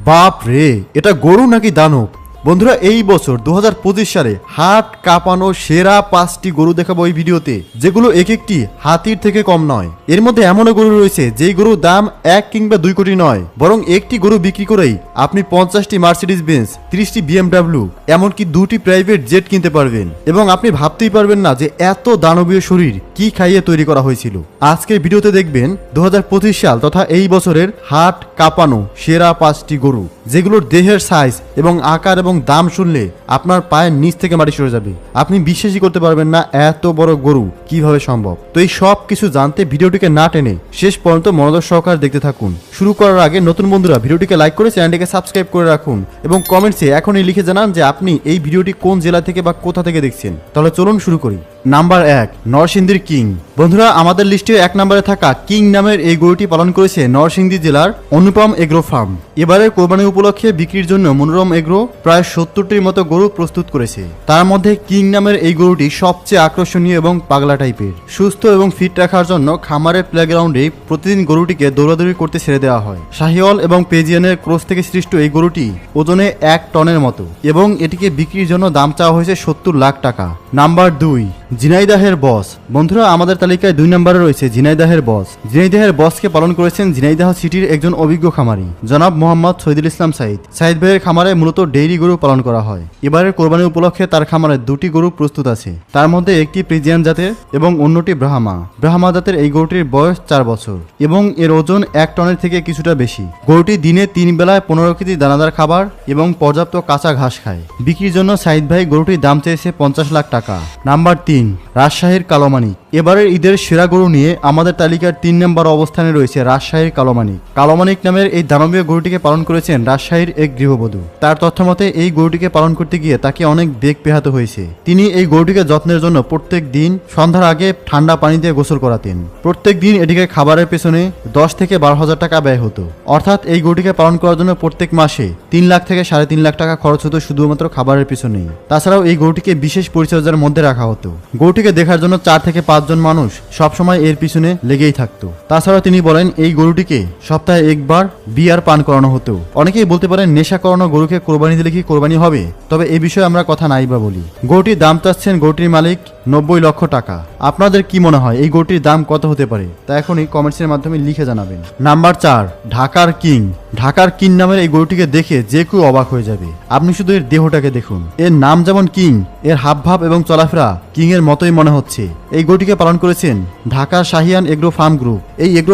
বাপ রে, এটা গরু নাকি দানব? বন্ধুরা, এই বছর 2025 সালে হাট কাঁপানো সেরা 5টি গরু দেখাবো এই ভিডিওতে, যেগুলো এক একটি হাতির থেকে কম নয়। এর মধ্যে এমনও গরু রয়েছে যেই গরুর দাম 1 কিংবা 2 কোটি নয়, বরং একটি গরু বিক্রি করেই আপনি 50টি মার্সিডিজ বেঞ্জ, 30টি BMW, এমনকি 2টি প্রাইভেট জেট কিনতে পারবেন। এবং আপনি ভাবতেই পারবেন না যে এত দানবীয় শরীর কি খাইয়ে তৈরি করা হয়েছিল। আজকের ভিডিওতে দেখবেন 2025 সাল তথা এই বছরের হাট কাঁপানো সেরা 5টি গরু, যেগুলোর দেহের সাইজ এবং আকার এবং দাম শুনলে আপনার পায়ের নিচ থেকে মাটি সরে যাবে। আপনি বিশ্বাসই করতে পারবেন না এত বড় গরু কিভাবে সম্ভব। তো এই সব কিছু জানতে ভিডিওটিকে না টেনে শেষ পর্যন্ত মনোযোগ সহকারে দেখতে থাকুন। শুরু করার আগে নতুন বন্ধুরা ভিডিওটিকে লাইক করে চ্যানেলটিকে সাবস্ক্রাইব করে রাখুন এবং কমেন্টসে এখনই লিখে জানান যে আপনি এই ভিডিওটি কোন জেলা থেকে বা কোথা থেকে দেখছেন। তাহলে চলুন শুরু করি। নাম্বার 1, নরসিংদীর কিং। বন্ধুরা, আমাদের লিস্টে 1 নম্বরে থাকা কিং নামের এই গরুটি পালন করেছে নরসিংদী জেলার অনুপম এগ্রো ফার্ম। এবারের কোরবানি উপলক্ষে বিক্রির জন্য মনোরম এগ্রো প্রায় 70টির মতো গরু প্রস্তুত করেছে। তার মধ্যে কিং নামের এই গরুটি সবচেয়ে আকর্ষণীয় এবং পাগলা টাইপের। সুস্থ এবং ফিট রাখার জন্য খামারের প্লেগ্রাউন্ডে প্রতিদিন গরুটিকে দৌড়াদৌড়ি করতে ছেড়ে দেওয়া হয়। শাহিওয়াল এবং পেজিয়ানের ক্রস থেকে সৃষ্ট এই গরুটি ওজনে 1 টনের মতো এবং এটিকে বিক্রির জন্য দাম চাওয়া হয়েছে 70 লাখ টাকা। নাম্বার 2, ঝিনাইদহের বস। বন্ধুরা, আমাদের তালিকায় 2 নম্বরে রয়েছে ঝিনাইদহের বস। ঝিনাইদহের বসকে পালন করেছেন ঝিনাইদহ সিটির একজন অভিজ্ঞ খামারি জনাব মোহাম্মদ শহীদুল ইসলাম সাইদ। সাইদ ভাইয়ের খামারে মূলত ডেইরি গরু পালন করা হয়। এবারের কোরবানি উপলক্ষে তার খামারে 2টি গরু প্রস্তুত আছে। তার মধ্যে একটি ফ্রিজিয়ান জাতের এবং অন্যটি ব্রাহ্মা জাতের। এই গরুটির বয়স 4 বছর এবং এর ওজন 1 টনের থেকে কিছুটা বেশি। গরুটি দিনে 3 বেলায় 15 কেজি দানাদার খাবার এবং পর্যাপ্ত কাঁচা ঘাস খায়। বিক্রির জন্য সাইদ ভাই গরুটির দাম চেয়েছে 50 লাখ টাকা। নাম্বার 3, রাজশাহীর কালোমানিক। এবারের ঈদের সেরা গরু নিয়ে আমাদের তালিকার 3 নম্বর অবস্থানে রয়েছে রাজশাহীর কালোমানিক। কালোমানিক নামের এই দানবীয় গরুটিকে পালন করেছেন রাজশাহীর এক গৃহবধূ। তার তথ্যমতে এই গরুটিকে পালন করতে গিয়ে তাকে অনেক বেগ পেহাতে হয়েছে। তিনি এই গরুটিকে যত্নের জন্য প্রত্যেক দিন সন্ধ্যার আগে ঠান্ডা পানি দিয়ে গোসল করাতেন। প্রত্যেক দিন এটিকে খাবারের পেছনে 10 থেকে 12,000 টাকা ব্যয় হতো। অর্থাৎ এই গরুটিকে পালন করার জন্য প্রত্যেক মাসে 3 লাখ থেকে 3.5 লাখ টাকা খরচ হতো শুধুমাত্র খাবারের পেছনেই। তাছাড়াও এই গরুটিকে বিশেষ পরিচর্যার মধ্যে রাখা হতো। গরুটিকে দেখার জন্য 4 থেকে 5 জন মানুষ সবসময় এর পিছনে লেগেই থাকতো। তাছাড়াও তিনি বলেন এই গরুটিকে সপ্তাহে 1 বার বিয়ার পান করানো হতো। অনেকেই বলতে পারেন নেশা করানো গরুকে কোরবানি দিলে কি কোরবানি হবে? তবে এই বিষয়ে আমরা কথা নাই বা বলি। গরুটির দাম চাচ্ছেন গরুটির মালিক 90 লক্ষ টাকা। আপনাদের কি মনে হয় এই গরুটির দাম কত হতে পারে? তা এখনই কমেন্টসের মাধ্যমে লিখে জানাবেন। নাম্বার 4, ঢাকার কিং। ঢাকার কিং নামের এই গরুটিকে দেখে যে কেউ অবাক হয়ে যাবে। আপনি শুধু এর দেহটাকে দেখুন। এর নাম যেমন কিং, এর হাবভাব এবং চলাফেরা কিং এর মতোই মনে হচ্ছে। এই গরুটিকে পালন করেছেন ঢাকার শাহিয়ান এগ্রো ফার্ম গ্রুপ। এই এগ্রো